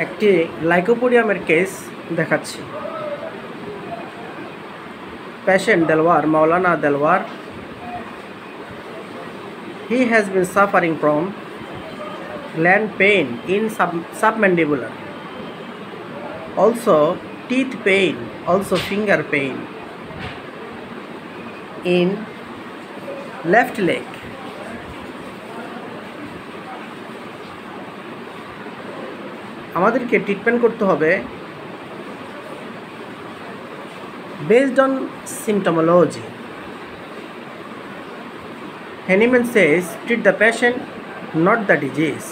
একটি লাইকোপোডিয়ামের কেস দেখাচ্ছি। Patient Delwar Maulana Delwar, he has been suffering from gland pain in submandibular, also teeth pain, also finger pain in left leg. আমাদেরকে treatment করতে হবে based on symptomology. Hahnemann says, treat the patient, not the disease.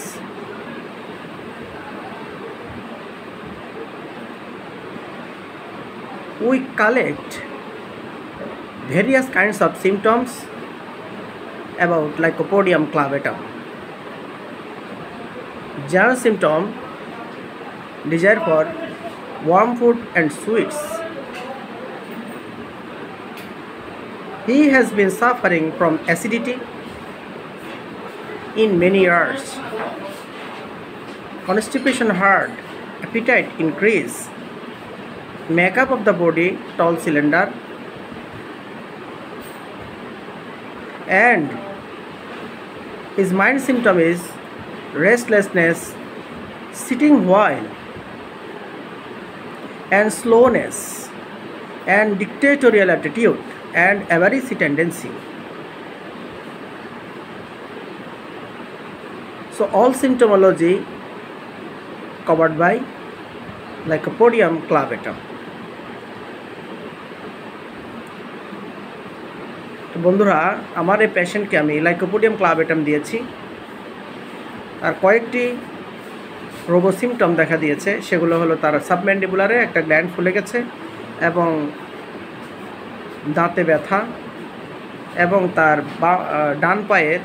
We collect various kinds of symptoms about Lycopodium clavatum. General symptom: desire for warm food and sweets. He has been suffering from acidity in many years. Constipation hard, appetite increase, makeup of the body tall cylinder, and his mind symptom is restlessness, sitting while, and slowness, and dictatorial attitude, and avarice tendency. So all symptomology covered by Lycopodium clavatum. তো বন্ধুরা, আমার এই পেশেন্টকে আমি lycopodium ক্লাভেটাম দিয়েছি। আর কয়েকটি রোগ symptom দেখা দিয়েছে, সেগুলো হলো তার সাবম্যান্ডিবুলারে একটা গ্ল্যান্ড ফুলে গেছে এবং দাঁতে ব্যথা, এবং তার ডান পায়ের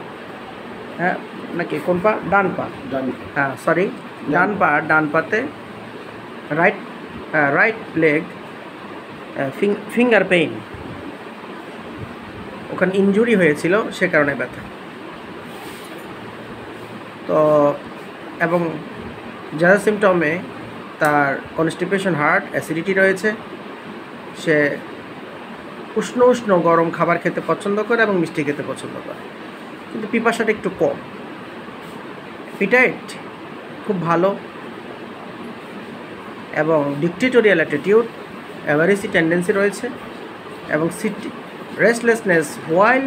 নাকি কোন পা, ডান পা, ডান পাতে রাইট লেগ ফিঙ্গার পেইন, ওখানে ইনজুরি হয়েছিল, সে কারণে ব্যথা। তো এবং যারা সিমটমে তার কনস্টিপেশন হার্ট, অ্যাসিডিটি রয়েছে, সে উষ্ণ উষ্ণ গরম খাবার খেতে পছন্দ করে এবং মিষ্টি খেতে পছন্দ করে, কিন্তু পিপাসাটা একটু কম। অ্যাপিটাইট খুব ভালো, এবং ডিক্টেটোরিয়াল অ্যাটিটিউড, অ্যাভারিসি টেন্ডেন্সি রয়েছে, এবং রেস্টলেসনেস হোয়াইল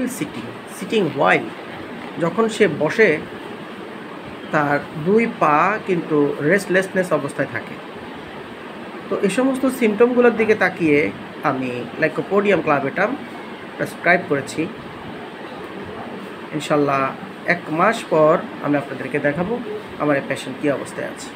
সিটিং হোয়াইল, যখন সে বসে তার দুই পা কিন্তু রেস্টলেসনেস অবস্থায় থাকে। তো এই সমস্ত সিমটমগুলোর দিকে তাকিয়ে আমি লাইকোপোডিয়াম ক্লাভেটাম প্রেসক্রাইব করেছি। ইনশাল্লাহ 1 মাস পর আমি আপনাদেরকে দেখাবো আমার এই পেশেন্ট কী অবস্থায় আছে।